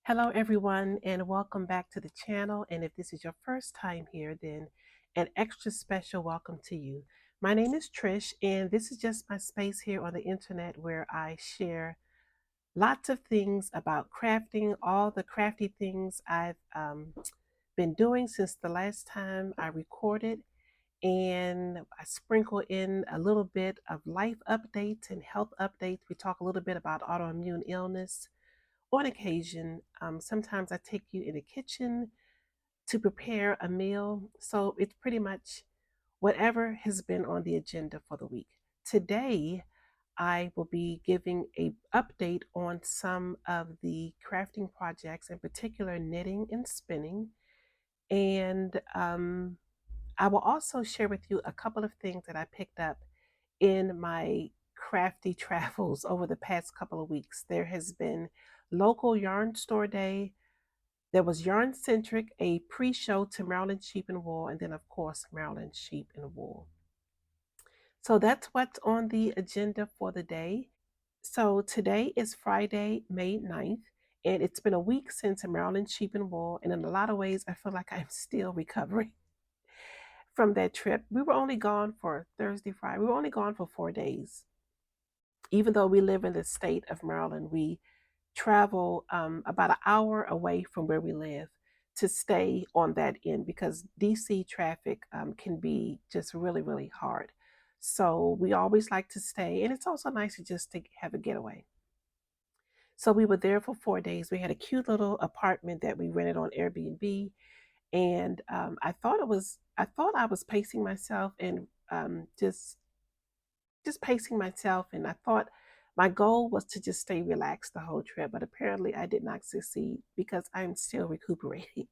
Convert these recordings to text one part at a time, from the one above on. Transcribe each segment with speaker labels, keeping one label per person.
Speaker 1: Hello, everyone, and welcome back to the channel. And if this is your first time here, then an extra special welcome to you. My name is Trish, and this is just my space here on the internet where I share lots of things about crafting, all the crafty things I've been doing since the last time I recorded. And I sprinkle in a little bit of life updates and health updates. We talk a little bit about autoimmune illness on occasion. Sometimes I take you in the kitchen to prepare a meal. So it's pretty much whatever has been on the agenda for the week. Today, I will be giving a update on some of the crafting projects, in particular knitting and spinning. And I will also share with you a couple of things that I picked up in my crafty travels over the past couple of weeks. There has been local yarn store day. There was Yarn Centric, a pre-show to Maryland Sheep and Wool, and then of course Maryland Sheep and Wool. So that's what's on the agenda for the day. So today is Friday, May 9th, and it's been a week since Maryland Sheep and Wool, and in a lot of ways I feel like I'm still recovering from that trip. We were only gone for Thursday, Friday. We were only gone for 4 days. Even though we live in the state of Maryland, we travel about an hour away from where we live to stay on that end because DC traffic can be just really, really hard. So we always like to stay, and it's also nice to just to have a getaway. So we were there for 4 days. We had a cute little apartment that we rented on Airbnb, and I thought I was pacing myself and just pacing myself, and I thought my goal was to just stay relaxed the whole trip, but apparently I did not succeed because I'm still recuperating.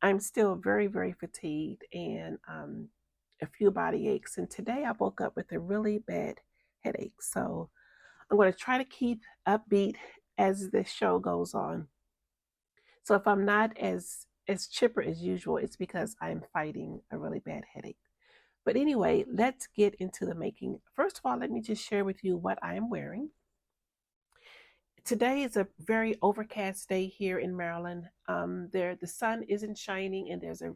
Speaker 1: I'm still very, very fatigued and a few body aches. And today I woke up with a really bad headache. So I'm going to try to keep upbeat as the show goes on. So if I'm not as chipper as usual, it's because I'm fighting a really bad headache. But anyway, let's get into the making. First of all, let me just share with you what I am wearing. Today is a very overcast day here in Maryland. The sun isn't shining and there's a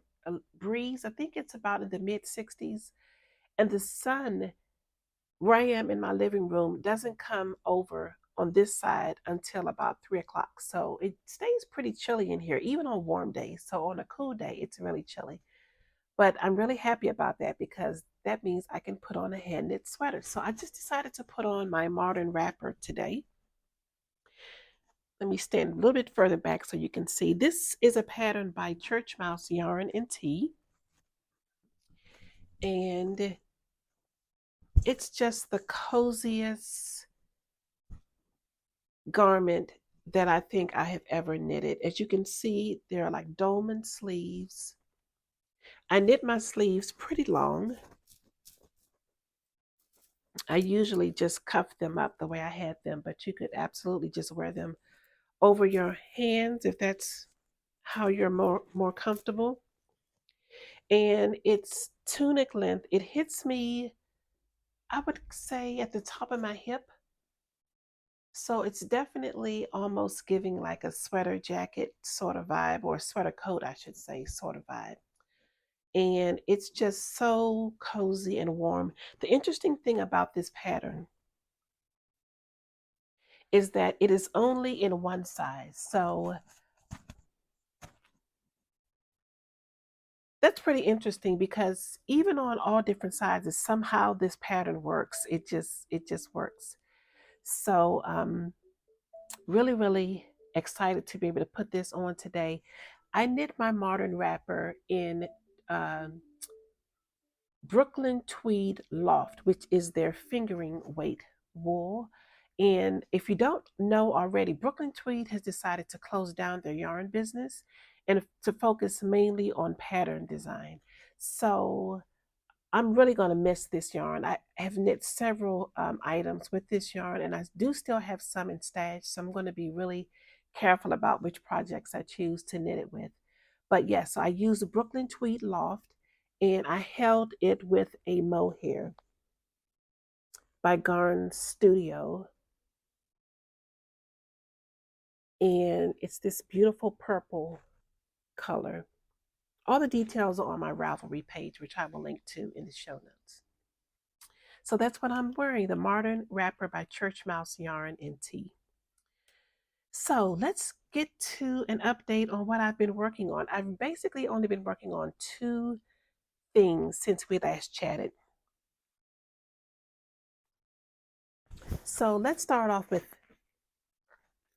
Speaker 1: breeze. I think it's about in the mid 60s. And the sun, where I am in my living room, doesn't come over on this side until about 3 o'clock. So it stays pretty chilly in here, even on warm days. So on a cool day, it's really chilly. But I'm really happy about that because that means I can put on a hand knit sweater. So I just decided to put on my modern wrapper today. Let me stand a little bit further back so you can see. This is a pattern by Church Mouse Yarn and Tea. And it's just the coziest garment that I think I have ever knitted. As you can see, there are like dolman sleeves. I knit my sleeves pretty long. I usually just cuff them up the way I had them, but you could absolutely just wear them over your hands if that's how you're more comfortable. And it's tunic length. It hits me, I would say, at the top of my hip. So it's definitely almost giving like a sweater jacket sort of vibe, or a sweater coat, I should say, sort of vibe. And it's just so cozy and warm. The interesting thing about this pattern is that it is only in one size. So that's pretty interesting because even on all different sizes, somehow this pattern works. It just works. So really, really excited to be able to put this on today. I knit my modern wrapper in um, Brooklyn Tweed Loft, which is their fingering weight wool. And if you don't know already, Brooklyn Tweed has decided to close down their yarn business and to focus mainly on pattern design. So I'm really going to miss this yarn. I have knit several items with this yarn, and I do still have some in stash. So I'm going to be really careful about which projects I choose to knit it with. But yes, so I used the Brooklyn Tweed Loft, and I held it with a mohair by Garn Studio. And it's this beautiful purple color. All the details are on my Ravelry page, which I will link to in the show notes. So that's what I'm wearing, the Modern Wrapper by Church Mouse Yarn and Tea. So let's get to an update on what I've been working on. I've basically only been working on 2 things since we last chatted. So let's start off with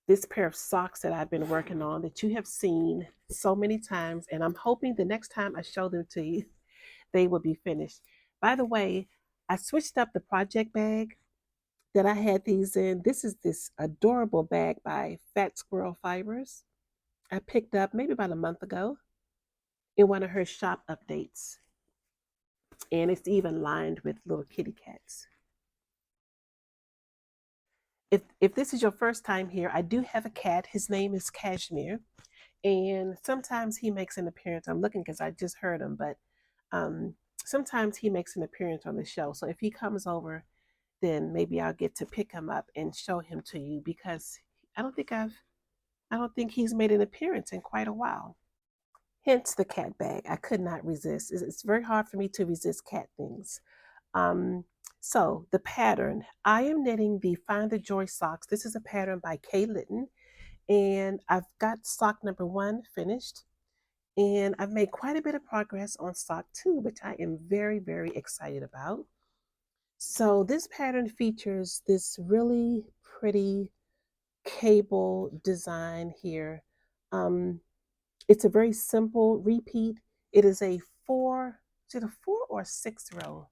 Speaker 1: this pair of socks that I've been working on that you have seen so many times, and I'm hoping the next time I show them to you, they will be finished. By the way, I switched up the project bag that I had these in. This is this adorable bag by Fat Squirrel Fibers. I picked up maybe about a month ago in one of her shop updates. And it's even lined with little kitty cats. If this is your first time here, I do have a cat. His name is Cashmere. And sometimes he makes an appearance. I'm looking because I just heard him, but sometimes he makes an appearance on the show. So if he comes over, then maybe I'll get to pick him up and show him to you, because I don't think he's made an appearance in quite a while. Hence the cat bag. I could not resist. It's very hard for me to resist cat things. So the pattern, I am knitting the Find the Joy socks. This is a pattern by Kay Litton, and I've got sock number 1 finished, and I've made quite a bit of progress on sock 2, which I am very, very excited about. So this pattern features this really pretty cable design here. It's a very simple repeat. It is a 4, is it a 4 or 6 row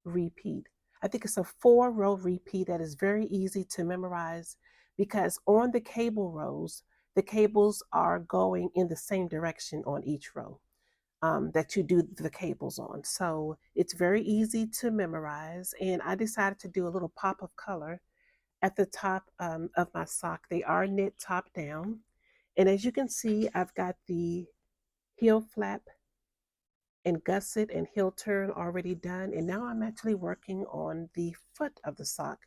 Speaker 1: repeat? I think it's a 4 row repeat that is very easy to memorize, because on the cable rows, the cables are going in the same direction on each row that you do the cables on. So it's very easy to memorize. And I decided to do a little pop of color at the top of my sock. They are knit top down. And as you can see, I've got the heel flap and gusset and heel turn already done. And now I'm actually working on the foot of the sock.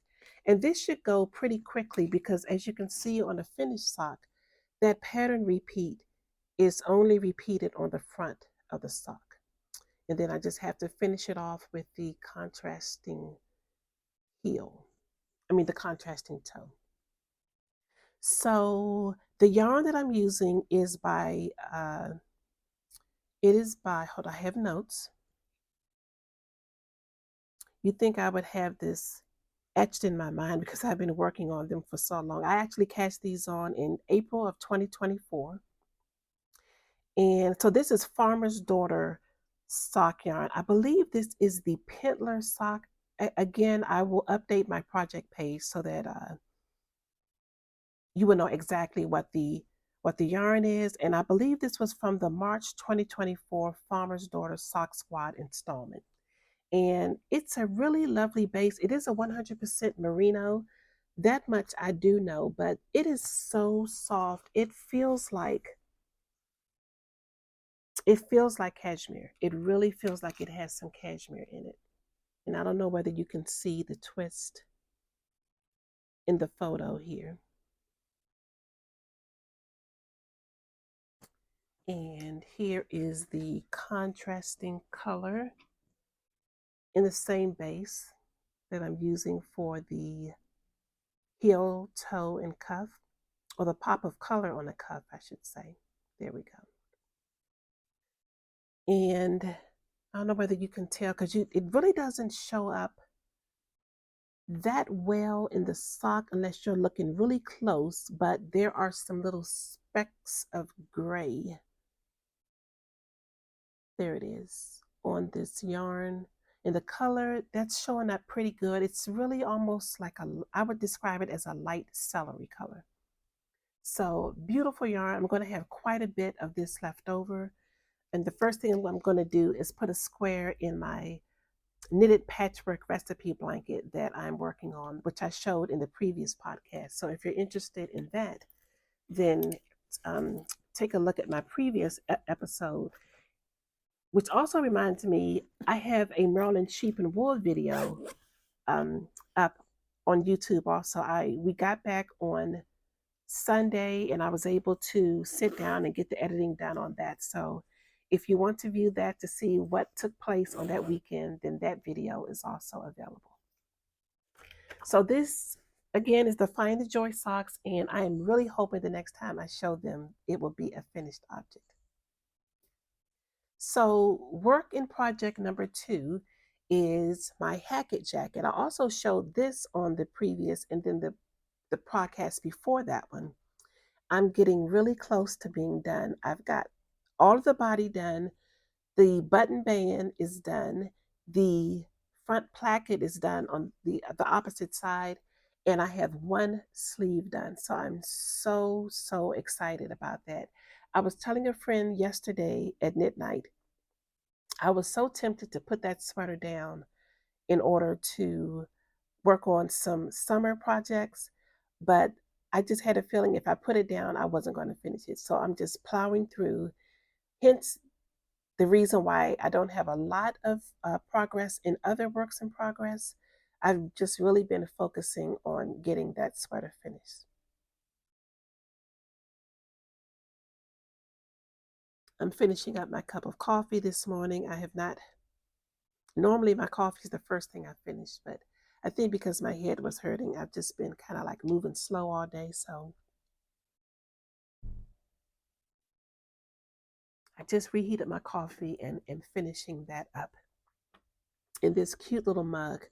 Speaker 1: And this should go pretty quickly, because as you can see on the finished sock, that pattern repeat is only repeated on the front of the sock. And then I just have to finish it off with the contrasting the contrasting toe. So the yarn that I'm using is by, hold on, I have notes. You'd think I would have this etched in my mind because I've been working on them for so long. I actually cast these on in April of 2024. And so this is Farmer's Daughter sock yarn. I believe this is the Pentler sock. Again, I will update my project page so that you will know exactly what the yarn is. And I believe this was from the March 2024 Farmer's Daughter Sock Squad installment. And it's a really lovely base. It is a 100% merino. That much I do know, but it is so soft. It feels like cashmere. It really feels like it has some cashmere in it. And I don't know whether you can see the twist in the photo here. And here is the contrasting color in the same base that I'm using for the heel, toe, and cuff, or the pop of color on the cuff, I should say. There we go. And I don't know whether you can tell, because it really doesn't show up that well in the sock unless you're looking really close, but there are some little specks of gray. There it is on this yarn. And the color, that's showing up pretty good. It's really almost like I would describe it as a light celery color. So beautiful yarn. I'm going to have quite a bit of this left over. And the first thing I'm going to do is put a square in my knitted patchwork recipe blanket that I'm working on, which I showed in the previous podcast. So if you're interested in that, then take a look at my previous episode. Which also reminds me, I have a Maryland sheep and wool video up on YouTube also. We got back on Sunday, and I was able to sit down and get the editing done on that. So if you want to view that to see what took place on that weekend, then that video is also available. So this again is the Find the Joy socks, and I am really hoping the next time I show them, it will be a finished object. So work in project number 2 is my Hackit jacket. I also showed this on the previous and then the podcast before that one. I'm getting really close to being done. I've got all of the body done. The button band is done. The front placket is done on the opposite side. And I have one sleeve done. So I'm so excited about that. I was telling a friend yesterday at midnight, I was so tempted to put that sweater down in order to work on some summer projects, but I just had a feeling if I put it down, I wasn't going to finish it. So I'm just plowing through. Hence, the reason why I don't have a lot of progress in other works in progress. I've just really been focusing on getting that sweater finished. I'm finishing up my cup of coffee this morning. I have not, normally my coffee is the first thing I finish, but I think because my head was hurting, I've just been kind of like moving slow all day. So I just reheated my coffee and finishing that up in this cute little mug.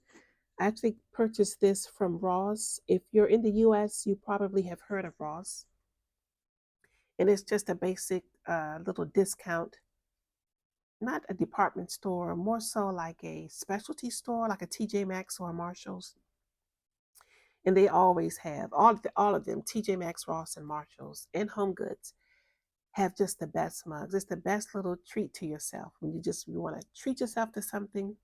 Speaker 1: I actually purchased this from Ross. If you're in the US, you probably have heard of Ross. And it's just a basic little discount, not a department store, more so like a specialty store, like a TJ Maxx or a Marshall's. And they always have all of them, TJ Maxx, Ross, and Marshalls, and Home Goods have just the best mugs. It's the best little treat to yourself when you want to treat yourself to something.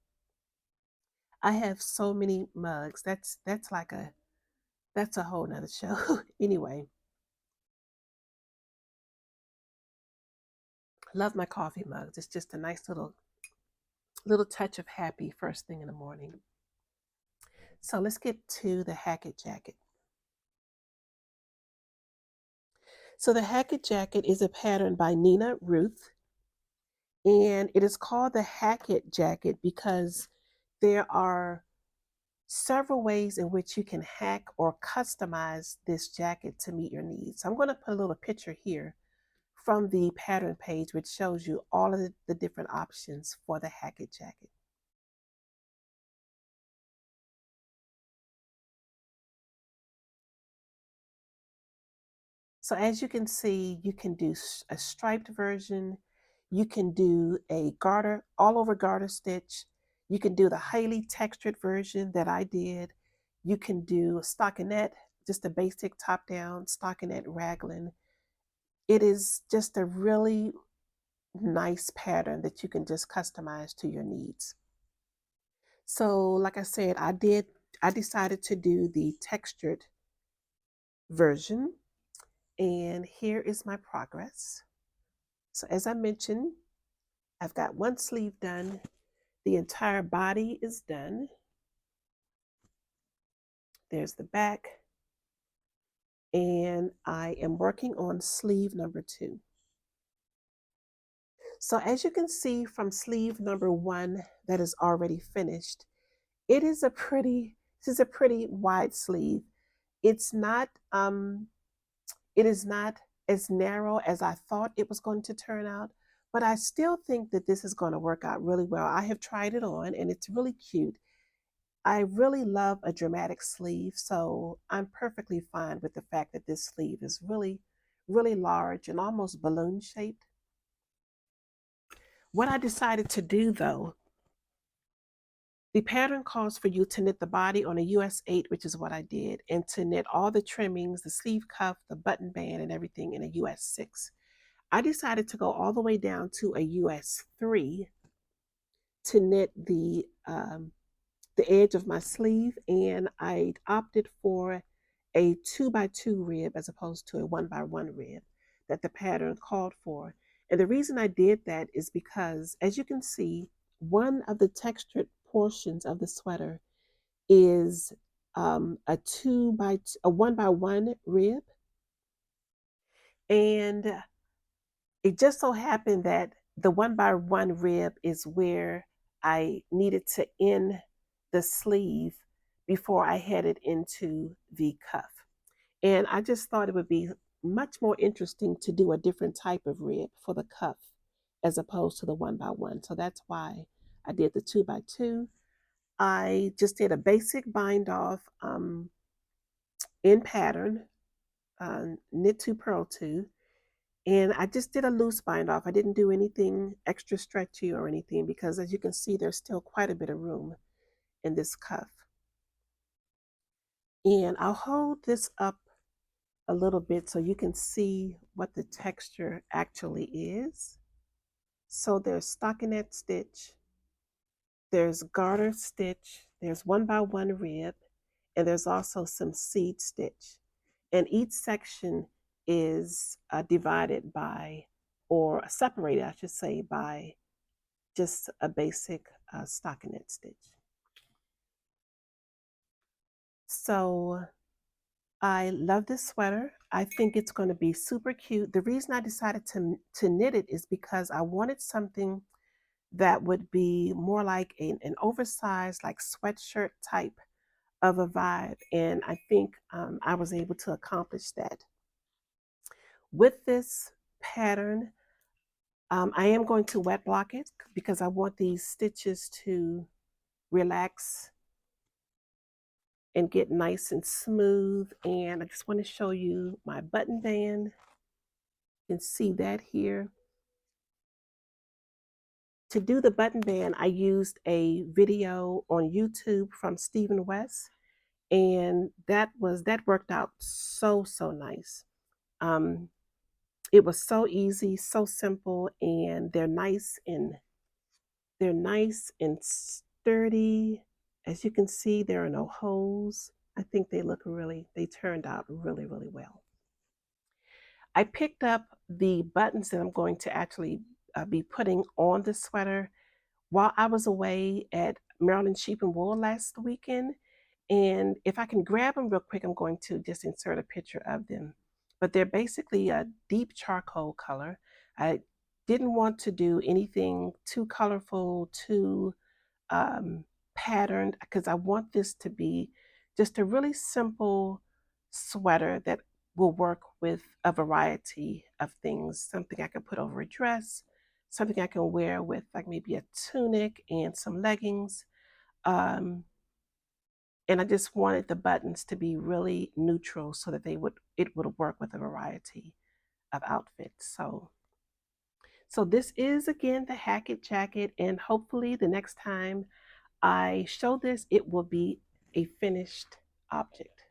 Speaker 1: I have so many mugs. That's a whole nother show. Anyway, love my coffee mugs. It's just a nice little touch of happy first thing in the morning. So let's get to the Hackit jacket. So the Hackit jacket is a pattern by Nina Ruth, and it is called the Hackit jacket because there are several ways in which you can hack or customize this jacket to meet your needs. So I'm going to put a little picture here from the pattern page, which shows you all of the different options for the Hackit jacket. So as you can see, you can do a striped version. You can do a garter, all over garter stitch. You can do the highly textured version that I did. You can do a stockinette, just a basic top down stockinette raglan. It is just a really nice pattern that you can just customize to your needs. So like I said, I decided to do the textured version, and here is my progress. So as I mentioned, I've got one sleeve done. The entire body is done. There's the back. And I am working on sleeve number 2. So as you can see from sleeve number 1 that is already finished, this is a pretty wide sleeve. It is not as narrow as I thought it was going to turn out, but I still think that this is going to work out really well. I have tried it on and it's really cute. I really love a dramatic sleeve, so I'm perfectly fine with the fact that this sleeve is really large and almost balloon shaped. What I decided to do though, the pattern calls for you to knit the body on a US 8, which is what I did, and to knit all the trimmings, the sleeve cuff, the button band, and everything in a US 6. I decided to go all the way down to a US 3 to knit the edge of my sleeve, and I opted for a 2x2 rib as opposed to a 1x1 rib that the pattern called for. And the reason I did that is because, as you can see, one of the textured portions of the sweater is a 1x1 rib, And it just so happened that the 1x1 rib is where I needed to end the sleeve before I headed into the cuff. And I just thought it would be much more interesting to do a different type of rib for the cuff as opposed to the 1x1. So that's why I did the 2x2. I just did a basic bind off in pattern, knit two, purl two. And I just did a loose bind off. I didn't do anything extra stretchy or anything because, as you can see, there's still quite a bit of room in this cuff. And I'll hold this up a little bit so you can see what the texture actually is. So there's stockinette stitch, there's garter stitch, there's 1x1 rib, and there's also some seed stitch. And each section is divided by, or separated, I should say, by just a basic stockinette stitch. So I love this sweater. I think it's going to be super cute. The reason I decided to knit it is because I wanted something that would be more like an oversized, like sweatshirt type of a vibe. And I think I was able to accomplish that. With this pattern, I am going to wet block it because I want these stitches to relax and get nice and smooth. And I just want to show you my button band. You can see that here. To do the button band, I used a video on YouTube from Stephen West, and that worked out so nice. It was so easy, so simple, and they're nice and sturdy. As you can see, there are no holes. I think they turned out really well. I picked up the buttons that I'm going to actually be putting on the sweater while I was away at Maryland Sheep and Wool last weekend. And if I can grab them real quick, I'm going to just insert a picture of them. But they're basically a deep charcoal color. I didn't want to do anything too colorful, too patterned, because I want this to be just a really simple sweater that will work with a variety of things. Something I can put over a dress, something I can wear with like maybe a tunic and some leggings. And I just wanted the buttons to be really neutral so that it would work with a variety of outfits. So this is again the Hackit jacket, and hopefully the next time I show this, it will be a finished object.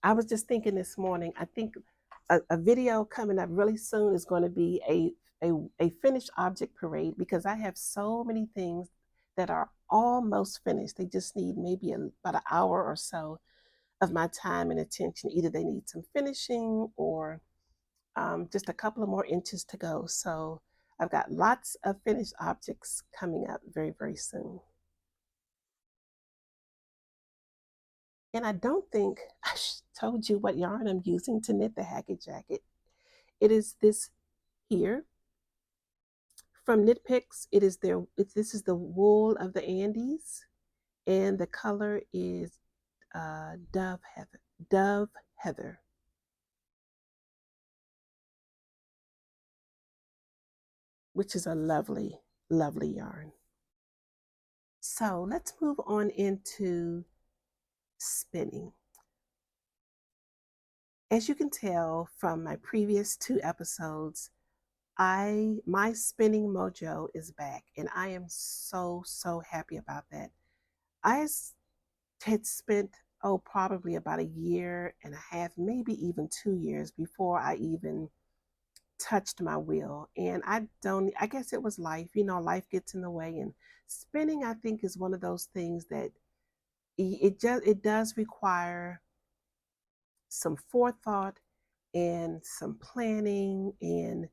Speaker 1: I was just thinking this morning, I think a video coming up really soon is going to be a finished object parade, because I have so many things that are almost finished. They just need maybe about an hour or so of my time and attention. Either they need some finishing or just a couple of more inches to go. So I've got lots of finished objects coming up very soon. And I don't think I told you what yarn I'm using to knit the Hackit jacket. It is this here from Knit Picks. This is the wool of the Andes, and the color is Dove Heather. Which is a lovely yarn. So let's move on into spinning. As you can tell from my previous 2 episodes, my spinning mojo is back, and I am so happy about that. I had spent probably about a year and a half, maybe even 2 years before I even touched my wheel. And I guess it was life, life gets in the way, and spinning, I think, is one of those things that it does require some forethought and some planning and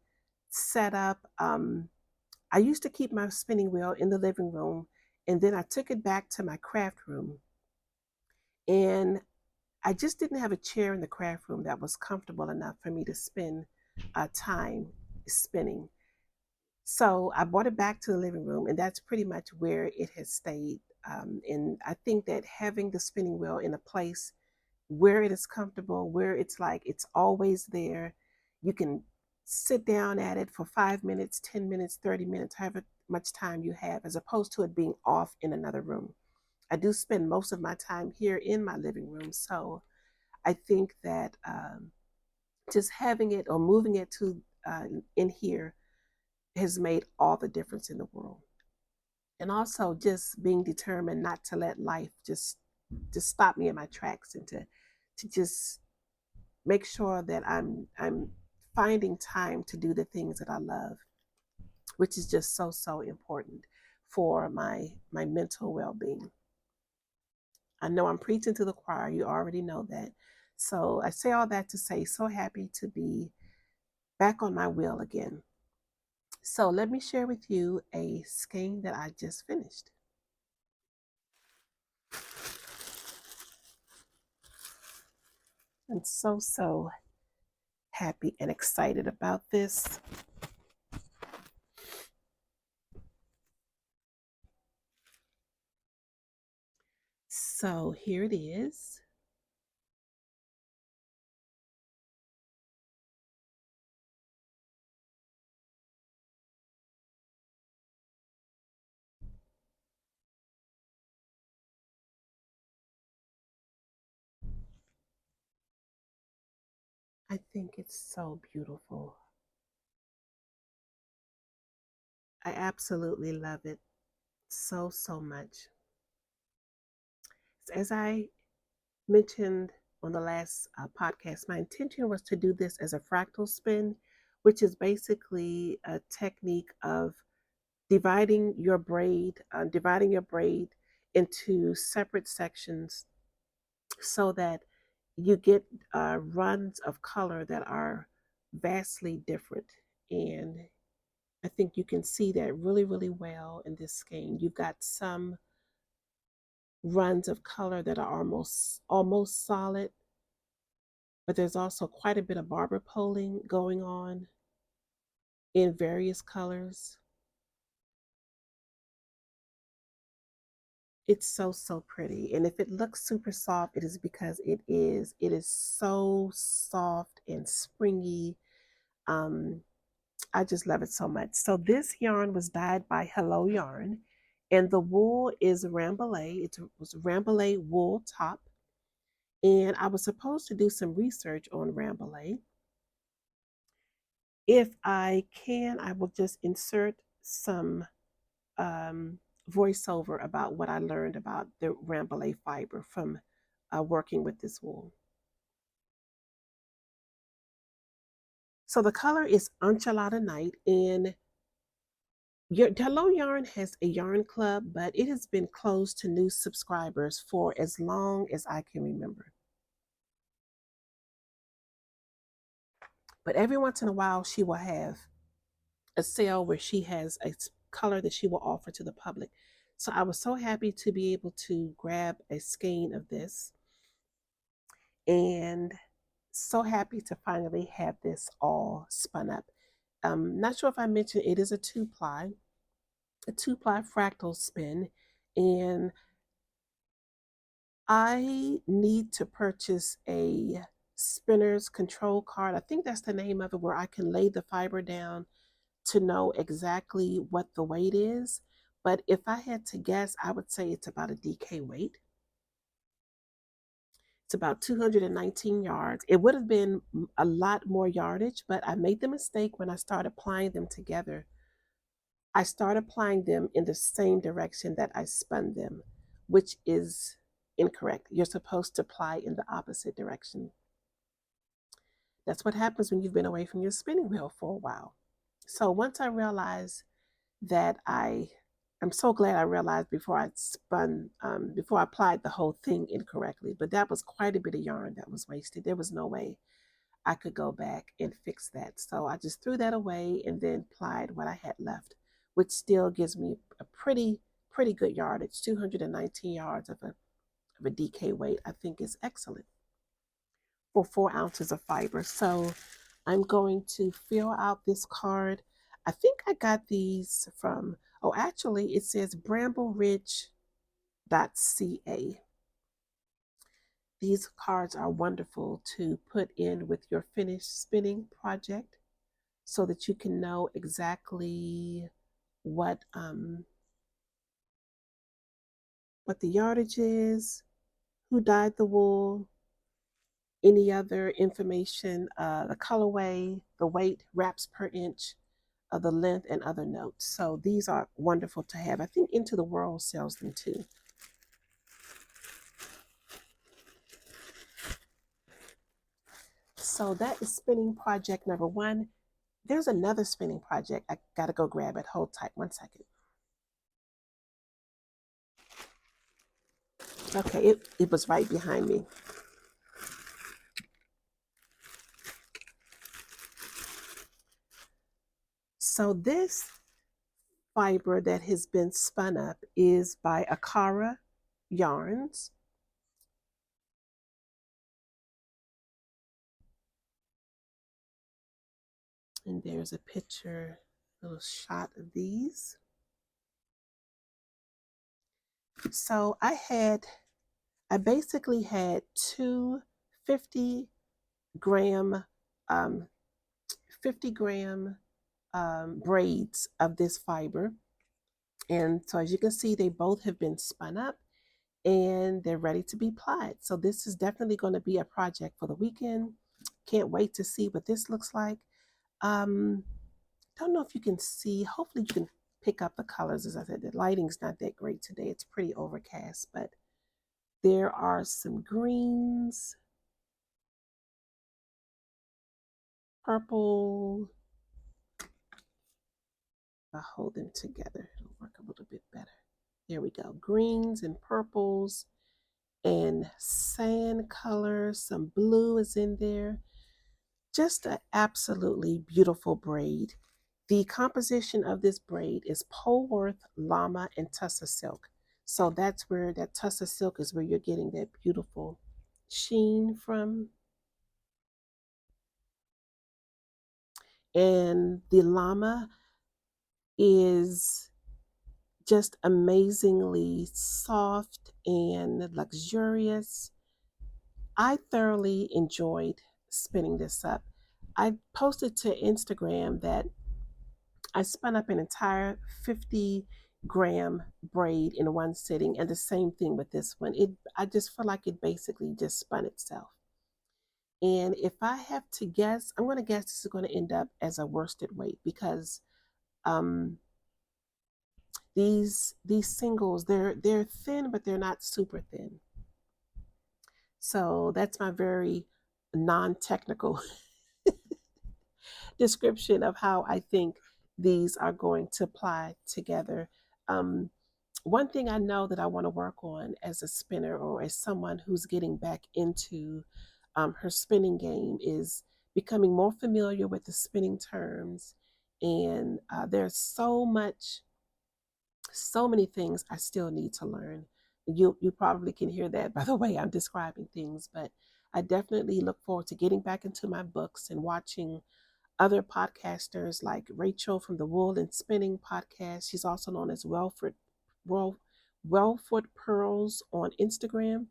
Speaker 1: setup. I used to keep my spinning wheel in the living room, and then I took it back to my craft room. And I just didn't have a chair in the craft room that was comfortable enough for me to spend time spinning. So I brought it back to the living room, and that's pretty much where it has stayed. And I think that having the spinning wheel in a place where it is comfortable, where it's like it's always there, you can sit down at it for 5 minutes, 10 minutes, 30 minutes, however much time you have, as opposed to it being off in another room. I do spend most of my time here in my living room. So I think that just having it or moving it to in here has made all the difference in the world. And also just being determined not to let life just stop me in my tracks, and to just make sure that I'm finding time to do the things that I love, which is just so important for my mental well-being. I know I'm preaching to the choir. You already know that. So I say all that to say, so happy to be back on my wheel again. So let me share with you a skein that I just finished. I'm so happy and excited about this. So here it is. I think it's so beautiful. I absolutely love it so much. As I mentioned on the last podcast, my intention was to do this as a fractal spin, which is basically a technique of dividing your braid into separate sections so that you get runs of color that are vastly different. And I think you can see that really well in this skein. You've got some runs of color that are almost solid, but there's also quite a bit of barber poling going on in various colors. It's so pretty. And if it looks super soft, it is because it is. It is so soft and springy. Um, I just love it so much. So this yarn was dyed by Hello Yarn, and the wool is Rambouillet. It was Rambouillet wool top. And I was supposed to do some research on Rambouillet. If I can, I will just insert some voiceover about what I learned about the Rambouillet fiber from working with this wool. So the color is Enchilada Night, and Hello Yarn has a yarn club, but it has been closed to new subscribers for as long as I can remember. But every once in a while, she will have a sale where she has a color that she will offer to the public. So I was so happy to be able to grab a skein of this, and so happy to finally have this all spun up. Not sure if I mentioned it is a two-ply fractal spin, and I need to purchase a spinner's control card. I think that's the name of it, where I can lay the fiber down to know exactly what the weight is. But if I had to guess, I would say it's about a DK weight. It's about 219 yards. It would have been a lot more yardage, but I made the mistake when I started applying them together. I started applying them in the same direction that I spun them, which is incorrect. You're supposed to apply in the opposite direction. That's what happens when you've been away from your spinning wheel for a while. So once I realized that I'm so glad I realized before I before I applied the whole thing incorrectly. But that was quite a bit of yarn that was wasted. There was no way I could go back and fix that. So I just threw that away and then applied what I had left, which still gives me a pretty good yardage. 219 yards of a DK weight, I think, is excellent. for 4 ounces of fiber. So I'm going to fill out this card. I think I got these from, oh, actually it says Rambouillet.ca. These cards are wonderful to put in with your finished spinning project so that you can know exactly what the yardage is, who dyed the wool, any other information, the colorway, the weight, wraps per inch, the length, and other notes. So these are wonderful to have. I think Into the World sells them too. So that is spinning project number 1. There's another spinning project. I gotta go grab it. Hold tight 1 second. Okay, it was right behind me. So this fiber that has been spun up is by Akara yarns. And there's a picture, a little shot of these. So I basically had two 50 gram, 50 gram braids of this fiber. And so as you can see, they both have been spun up and they're ready to be plied. So this is definitely going to be a project for the weekend. Can't wait to see what this looks like. Don't know if you can see, hopefully you can pick up the colors. As I said, the lighting's not that great today. It's pretty overcast, but there are some greens, purple. If I hold them together, it'll work a little bit better. There we go. Greens and purples and sand color. Some blue is in there. Just an absolutely beautiful braid. The composition of this braid is Polworth, llama, and tussa silk. So that's where that tussa silk is where you're getting that beautiful sheen from. And the llama is just amazingly soft and luxurious. I thoroughly enjoyed spinning this up. I posted to Instagram that I spun up an entire 50-gram braid in one sitting, and the same thing with this one. I just feel like it basically just spun itself. And if I have to guess, I'm going to guess this is going to end up as a worsted weight because these singles, they're thin, but they're not super thin. So that's my very non-technical description of how I think these are going to apply together. One thing I know that I want to work on as a spinner or as someone who's getting back into her spinning game is becoming more familiar with the spinning terms. And there's so many things I still need to learn. You probably can hear that by the way I'm describing things, but I definitely look forward to getting back into my books and watching other podcasters like Rachel from the Wool and Spinning podcast. She's also known as Wellfoot Pearls on Instagram.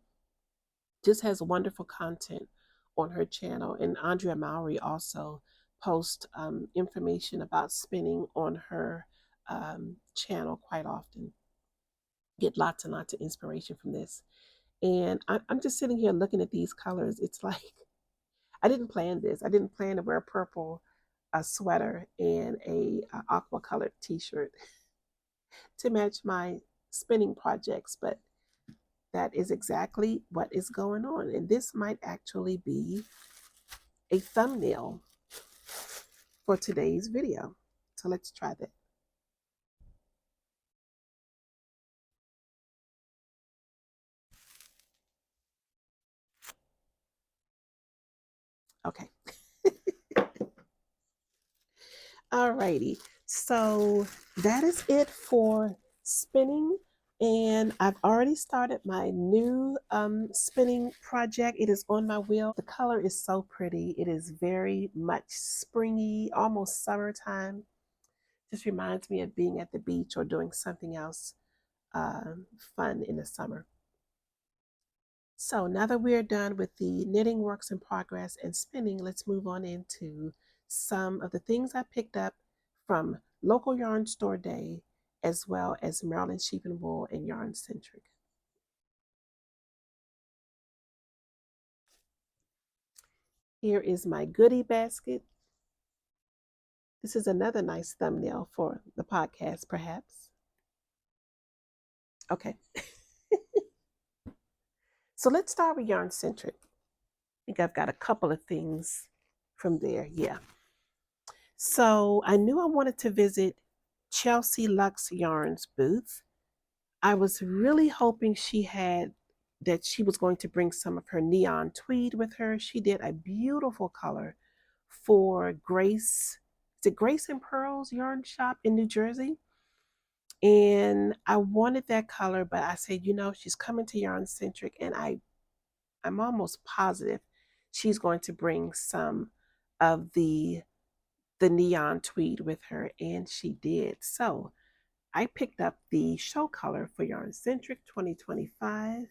Speaker 1: Just has wonderful content on her channel. And Andrea Mowry also posts information about spinning on her channel quite often. Get lots and lots of inspiration from this. And I'm just sitting here looking at these colors. It's like, I didn't plan this. I didn't plan to wear purple, a sweater, and a aqua colored t-shirt to match my spinning projects, but that is exactly what is going on. And this might actually be a thumbnail for today's video. So let's try that. Okay. Alrighty. So that is it for spinning. And I've already started my new spinning project. It is on my wheel. The color is so pretty. It is very much springy, almost summertime. Just reminds me of being at the beach or doing something else fun in the summer. So now that we're done with the knitting works in progress and spinning, let's move on into some of the things I picked up from local yarn store day, as well as Maryland Sheep and Wool and Yarn Centric. Here is my goodie basket. This is another nice thumbnail for the podcast, perhaps. Okay. So let's start with Yarn Centric. I think I've got a couple of things from there. Yeah. So I knew I wanted to visit Chelsea Luxe Yarns booth. I was really hoping that she was going to bring some of her neon tweed with her. She did a beautiful color for Grace. Is it Grace and Pearls Yarn Shop in New Jersey? And I wanted that color, but I said, she's coming to Yarn Centric, and I'm almost positive she's going to bring some of the neon tweed with her, and she did. So I picked up the show color for Yarn Centric 2025.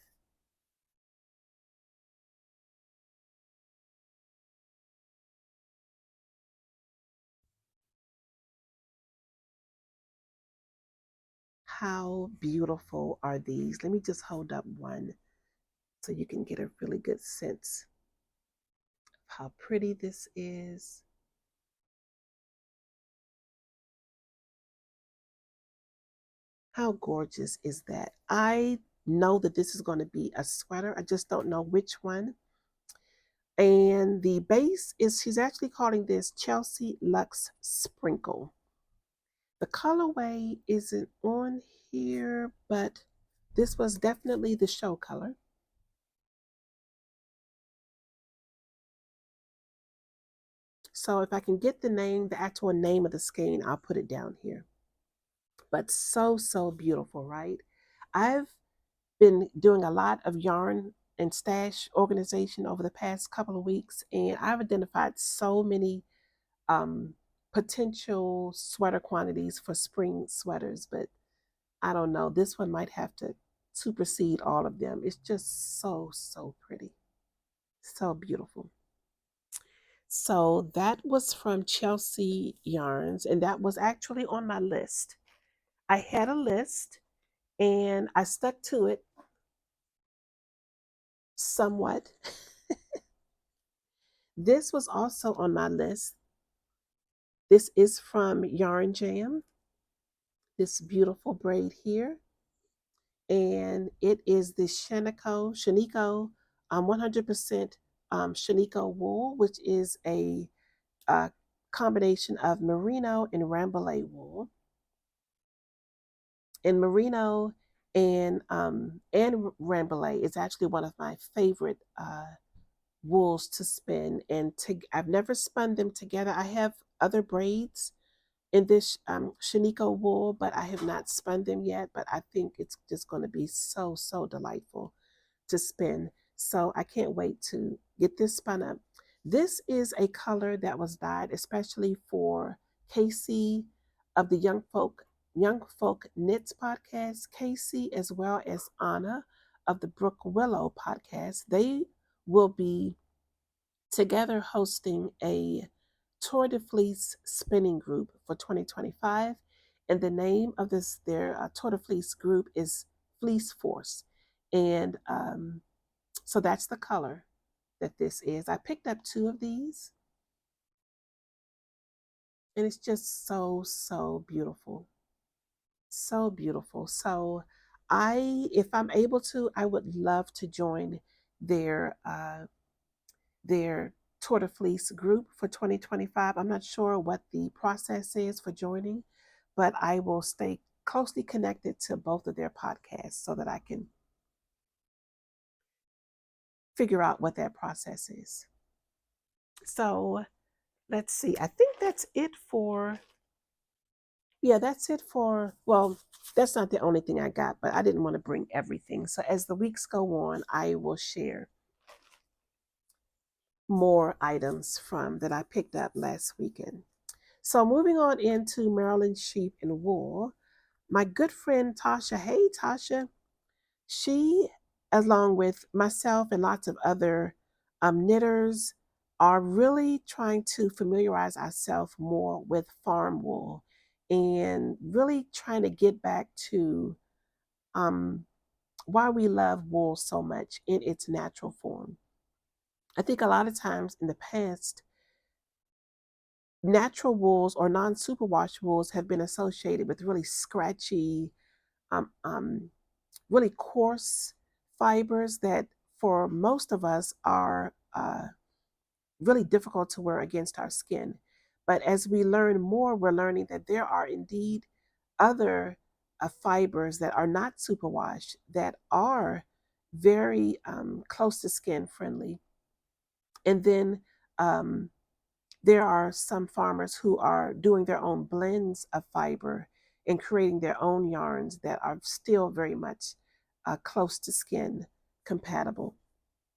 Speaker 1: How beautiful are these? Let me just hold up one so you can get a really good sense of how pretty this is. How gorgeous is that? I know that this is going to be a sweater. I just don't know which one. And the base is, she's actually calling this Chelsea Luxe Sprinkle. The colorway isn't on here, but this was definitely the show color. So if I can get the actual name of the skein, I'll put it down here. But so, so beautiful, right? I've been doing a lot of yarn and stash organization over the past couple of weeks, and I've identified so many um, potential sweater quantities for spring sweaters, but I don't know. This one might have to supersede all of them. It's just so, so pretty. So beautiful. So that was from Chelsea Yarns, and that was actually on my list. I had a list and I stuck to it somewhat. This was also on my list. This is from Yarn Jam, this beautiful braid here. And it is the Sheniko 100% Sheniko wool, which is a combination of merino and Rambouillet wool. And merino and Rambouillet is actually one of my favorite wools to spin. And I've never spun them together. I have other braids in this Sheniko wool, but I have not spun them yet. But I think it's just going to be so, so delightful to spin. So I can't wait to get this spun up. This is a color that was dyed especially for Casey of the Young Folk Knits podcast, Casey, as well as Anna of the Brook Willow podcast. They will be together hosting a Tour de Fleece spinning group for 2025. And the name of their Tour de Fleece group is Fleece Force. And so that's the color that this is. I picked up two of these, and it's just so, so beautiful. So beautiful. So if I'm able to, I would love to join their their Tour de Fleece group for 2025. I'm not sure what the process is for joining, but I will stay closely connected to both of their podcasts so that I can figure out what that process is. So let's see. I think that's it for yeah, that's it for, well, that's not the only thing I got, but I didn't want to bring everything. So as the weeks go on, I will share more items from that I picked up last weekend. So moving on into Maryland sheep and wool, my good friend Tasha, hey Tasha, she, along with myself and lots of other knitters, are really trying to familiarize ourselves more with farm wool and really trying to get back to um, why we love wool so much in its natural form. I think a lot of times in the past, natural wools or non-superwash wools have been associated with really scratchy, um, um, really coarse fibers that for most of us are really difficult to wear against our skin. But as we learn more, we're learning that there are indeed other fibers that are not superwash that are very close to skin friendly. And then um, there are some farmers who are doing their own blends of fiber and creating their own yarns that are still very much close to skin compatible.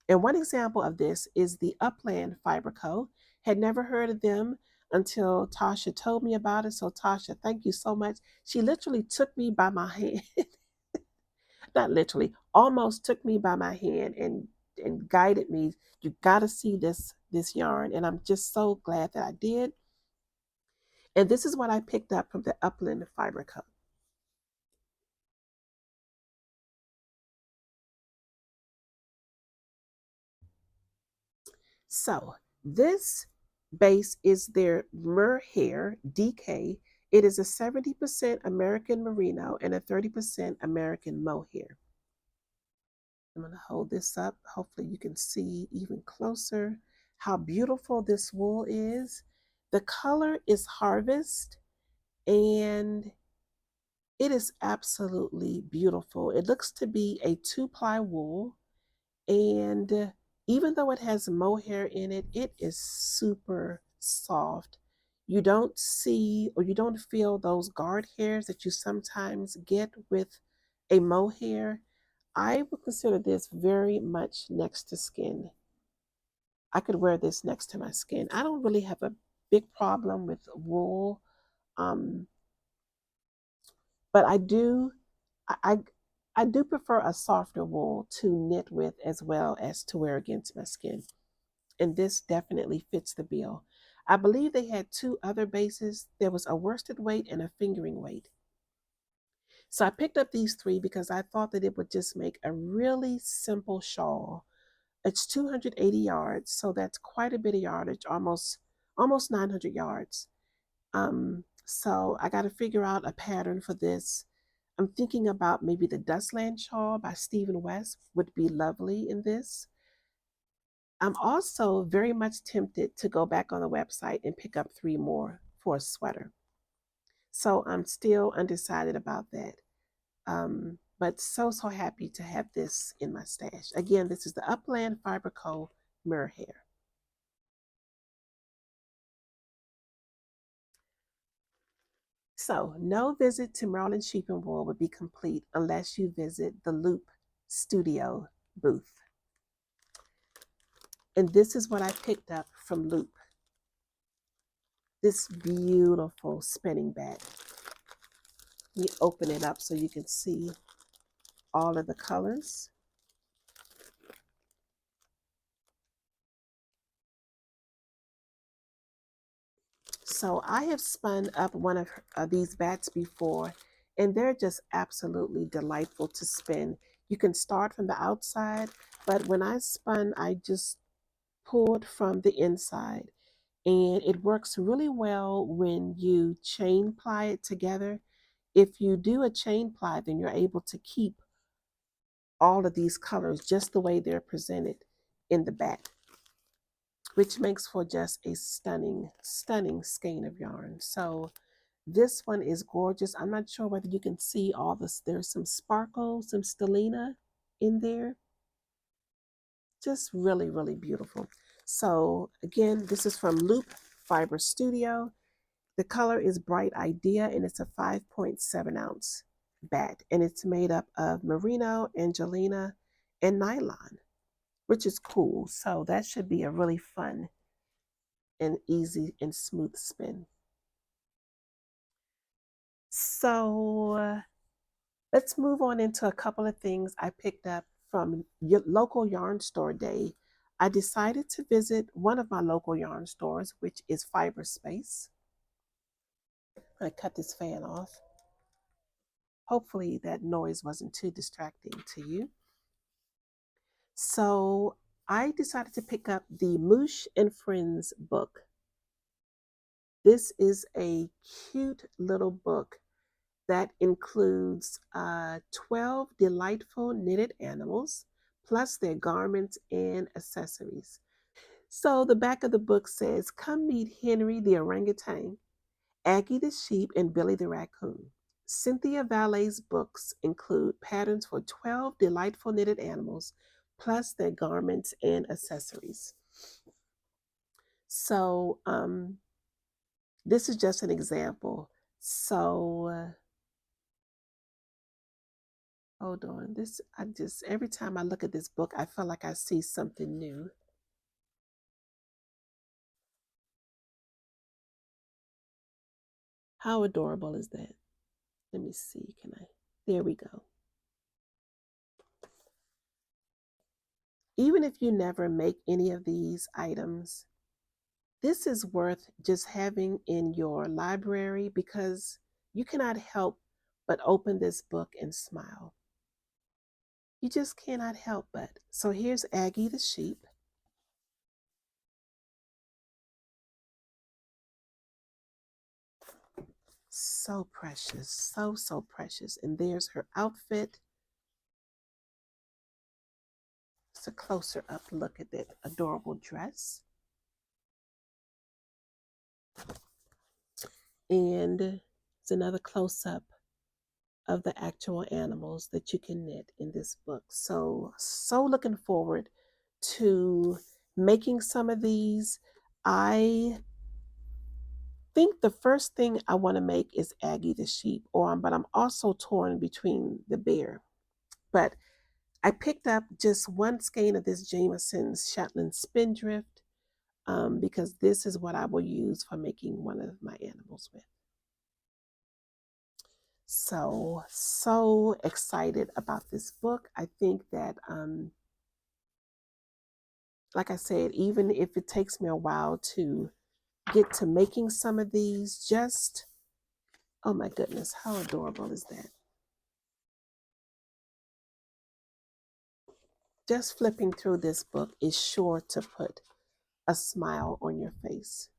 Speaker 1: And one example of this is the Upland Fiber Co. Had never heard of them until Tasha told me about it. So Tasha, thank you so much. She literally took me by my hand, not literally, almost took me by my hand and guided me. You got to see this yarn, and I'm just so glad that I did. And this is what I picked up from the Upland Fiber Co. So this base is their Merhair DK. It is a 70% American Merino and a 30% American Mohair. I'm going to hold this up. Hopefully you can see even closer how beautiful this wool is. The color is Harvest, and it is absolutely beautiful. It looks to be a 2-ply wool. And even though it has mohair in it, it is super soft. You don't see or you don't feel those guard hairs that you sometimes get with a mohair. I would consider this very much next to skin. I could wear this next to my skin. I don't really have a big problem with wool, um, but I I do prefer a softer wool to knit with as well as to wear against my skin. And this definitely fits the bill. I believe they had two other bases. There was a worsted weight and a fingering weight. So I picked up these three because I thought that it would just make a really simple shawl. It's 280 yards, so that's quite a bit of yardage, almost 900 yards. So I got to figure out a pattern for this. I'm thinking about maybe the Dustland shawl by Stephen West would be lovely in this. I'm also very much tempted to go back on the website and pick up three more for a sweater. So I'm still undecided about that. But so happy to have this in my stash. Again, this is the Upland Fiber Co. Mirror Hair. So no visit to Maryland Sheep and Wool would be complete unless you visit the Loop Studio booth. And this is what I picked up from Loop. This beautiful spinning bat. You open it up so you can see all of the colors. So I have spun up one of these bats before, and they're just absolutely delightful to spin. You can start from the outside, but when I spun, I just pulled from the inside. And it works really well when you chain ply it together. If you do a chain ply, then you're able to keep all of these colors just the way they're presented in the back, which makes for just a stunning skein of yarn. So this one is gorgeous. I'm not sure whether you can see all this. There's some sparkle, some stellina in there. Just really beautiful. So again, this is from Loop Fiber Studio. The color is Bright Idea, and it's a 5.7 ounce bat, and it's made up of merino, angelina, and nylon, which is cool. So that should be a really fun and easy and smooth spin. So let's move on into a couple of things I picked up from your local yarn store day. I decided to visit one of my local yarn stores, which is Fiber Space. I cut this fan off. Hopefully that noise wasn't too distracting to you. So I decided to pick up the Mouche and Friends book. This is a cute little book that includes 12 delightful knitted animals, plus their garments and accessories. So the back of the book says, "Come meet Henry the orangutan, Aggie the sheep, and Billy the raccoon." Cynthia Valet's books include patterns for 12 delightful knitted animals, plus their garments and accessories. So this is just an example. So hold on. Every time I look at this book, I feel like I see something new. How adorable is that? Let me see. There we go. Even if you never make any of these items, this is worth just having in your library because you cannot help but open this book and smile. You just cannot help but. So here's Aggie the sheep. So precious, so precious. And there's her outfit. It's a closer up look at that adorable dress. And it's another close up of the actual animals that you can knit in this book. So looking forward to making some of these. I think the first thing I want to make is Aggie the sheep, but I'm also torn between the bear. But I picked up just one skein of this Jameson's Shetland Spindrift because this is what I will use for making one of my animals with. So excited about this book. I think that, like I said, even if it takes me a while to get to making some of these, oh my goodness, how adorable is that? Just flipping through this book is sure to put a smile on your face.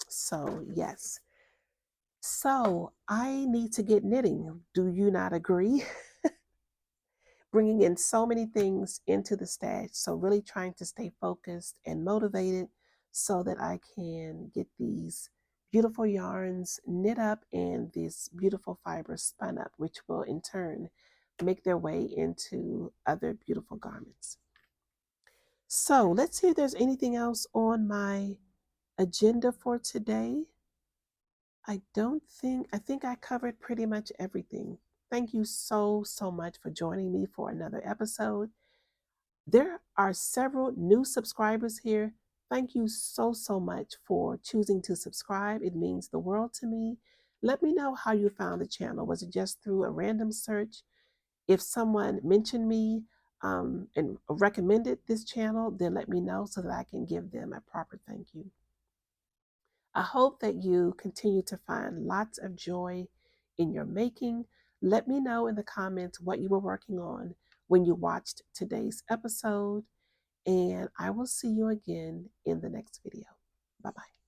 Speaker 1: So yes. So I need to get knitting. Do you not agree? Bringing in so many things into the stash. So really trying to stay focused and motivated so that I can get these beautiful yarns knit up and this beautiful fiber spun up, which will in turn make their way into other beautiful garments. So let's see if there's anything else on my agenda for today. I think I covered pretty much everything. Thank you so much for joining me for another episode. There are several new subscribers here. Thank you so much for choosing to subscribe. It means the world to me. Let me know how you found the channel. Was it just through a random search? If someone mentioned me and recommended this channel, then let me know so that I can give them a proper thank you. I hope that you continue to find lots of joy in your making. Let me know in the comments what you were working on when you watched today's episode, and I will see you again in the next video. Bye-bye.